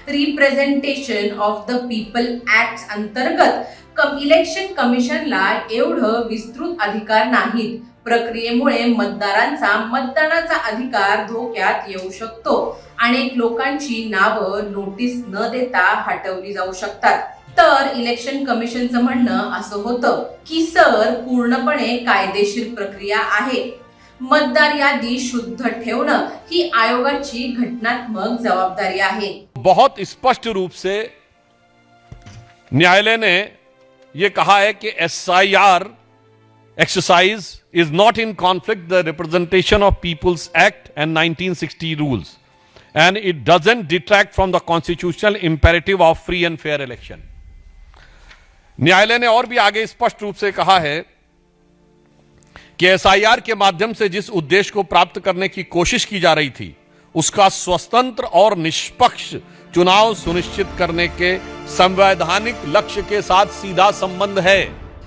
Representation of the people act अंतर्गत election कमिशनला एवढं विस्तृत अधिकार नाहीत. प्रक्रियेमुळे मतदारांचा मतदानाचा अधिकार धोक्यात येऊ शकतो. अनेक लोकांची नावं नोटीस न देता हटवली जाऊ शकतात. तर इलेक्शन कमिशनचं म्हणणं असं होतं की सर, पूर्णपणे कायदेशीर प्रक्रिया आहे. मतदार यादी शुद्ध ठेवणं ही आयोगाची घटनात्मक जबाबदारी आहे. बहुत स्पष्ट रूप से न्यायालय ने यह कहा है कि SIR exercise is not in conflict the Representation of People's Act and 1960 rules, and it doesn't detract from the constitutional imperative of free and fair election. न्यायालय ने और भी आगे स्पष्ट रूप से कहा है कि SIR के माध्यम से जिस उद्देश्य को प्राप्त करने की कोशिश की जा रही थी उसका स्वतंत्र और निष्पक्ष चुनाव सुनिश्चित करने के संवैधानिक लक्ष्य के साथ सीधा संबंध है.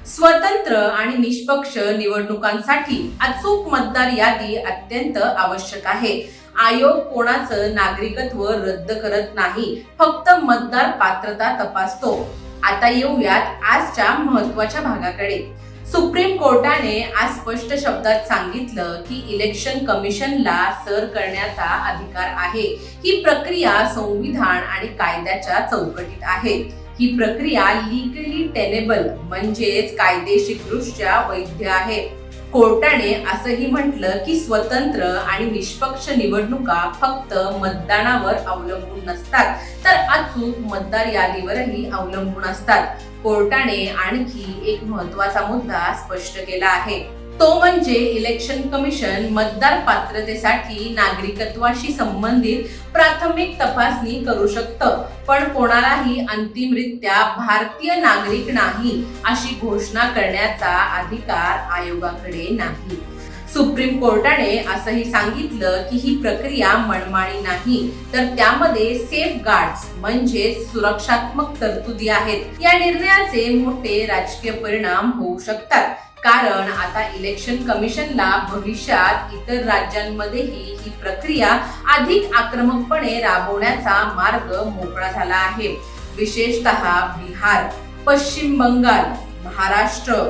स्वतंत्र आणि निष्पक्ष निवडणुकांसाठी अचूक मतदार यादी अत्यंत आवश्यक आहे. आयोग कोणाचं नागरिकत्व रद्द करत नाही, फक्त मतदार पात्रता तपासतो. आता येऊयात आजच्या महत्त्वाच्या भागाकडे. सुप्रीम कोर्टाने आज स्पष्ट शब्दात सांगितलं की इलेक्शन कमिशनला सर करण्याचा अधिकार आहे. ही प्रक्रिया संविधान आणि कायद्याच्या चौकटीत आहे. ही प्रक्रिया लीगली टेनेबल म्हणजेच कायदेशीरदृष्ट्या वैध आहे. कोर्टाने असंही म्हटलं की स्वतंत्र आणि निष्पक्ष निवडणुका फक्त मतदानावर अवलंबून नसतात, तर अचूक मतदार यादीवरही अवलंबून असतात. कोर्टाने आणखी एक महत्त्वाचा मुद्दा स्पष्ट केला आहे, तो म्हणजे इलेक्शन कमिशन मतदार पात्रतेसाठी नागरिकत्वाशी संबंधित प्राथमिक तपासणी करू शकतं, पण कोणालाही अंतिमरित्या भारतीय नागरिक नाही अशी घोषणा करण्याचा अधिकार आयोगाकडे नाही. सुप्रीम कोर्टाने असंही सांगितलं की ही प्रक्रिया मनमानी नाही, तर त्यामध्ये सेफ गार्ड्स म्हणजे सुरक्षात्मक तरतुदी आहेत. या निर्णयाचे मोठे राजकीय परिणाम होऊ शकतात, कारण आता इलेक्शन कमिशनला भविष्यात इतर राज्यांमध्येही ही प्रक्रिया अधिक आक्रमकपणे राबवण्याचा मार्ग मोकळा झाला आहे. विशेषतः बिहार, पश्चिम बंगाल, महाराष्ट्र,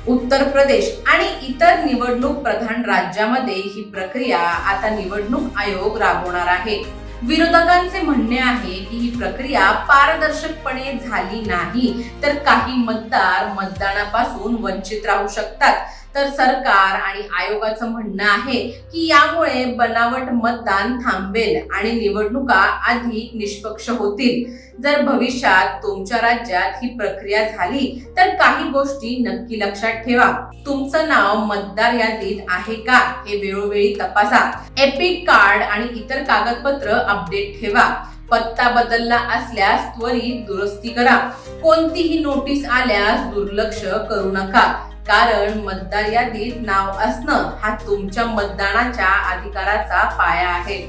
उत्तर प्रदेश आणि इतर निवडणूक प्रधान राज्यामध्ये ही प्रक्रिया आता निवडणूक आयोग राबवणार आहे. विरोधकांचे म्हणणे आहे की ही प्रक्रिया पारदर्शकपणे झाली नाही तर काही मतदार मतदानापासून वंचित राहू शकतात. तर सरकार आणि आयोगाचं म्हणणं आहे की यामुळे बनावट मतदान थांबेल आणि निवडणुका अधिक निष्पक्ष होतील. जर भविष्यात तुमच्या राज्यात ही प्रक्रिया झाली तर काही गोष्टी नक्की लक्षात ठेवा. तुमचं नाव मतदार यादीत आहे का हे वेळोवेळी तपासा. एपिक कार्ड आणि इतर कागदपत्र अपडेट ठेवा. पत्ता बदलला असल्यास त्वरित दुरुस्ती करा. कोणतीही नोटीस आल्यास दुर्लक्ष करू नका, कारण मतदार यादीत नाव असणं हा तुमच्या मतदानाच्या अधिकाराचा पाया आहे.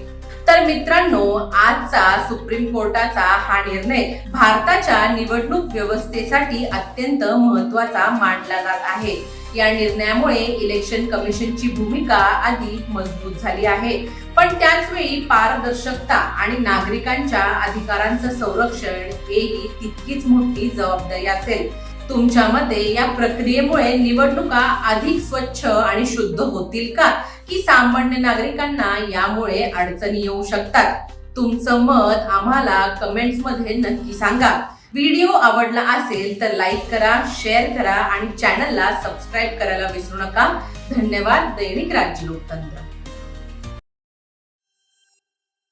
तर मित्रांनो, आजचा सुप्रीम कोर्टाचा हा निर्णय भारताच्या निवडणूक व्यवस्थेसाठी अत्यंत महत्त्वाचा मानला जात आहे. या निर्णयामुळे इलेक्शन कमिशनची भूमिका अधिक मजबूत झाली आहे, पण त्याच वेळी पारदर्शकता आणि नागरिकांच्या अधिकारांचं संरक्षण हेही तितकीच मोठी जबाबदारी असेल. तुमच्या मते या प्रक्रियेमुळे निवडणुका अधिक स्वच्छ आणि शुद्ध होतील का, की सामान्य नागरिकांना यामुळे अडचणी येऊ शकतात? तुमचं मत आम्हाला कमेंट्स मध्ये नक्की सांगा. व्हिडिओ आवडला असेल तर लाईक करा, शेअर करा आणि चॅनलला सबस्क्राईब करायला विसरू नका. धन्यवाद. दैनिक राज्य लोकतंत्र.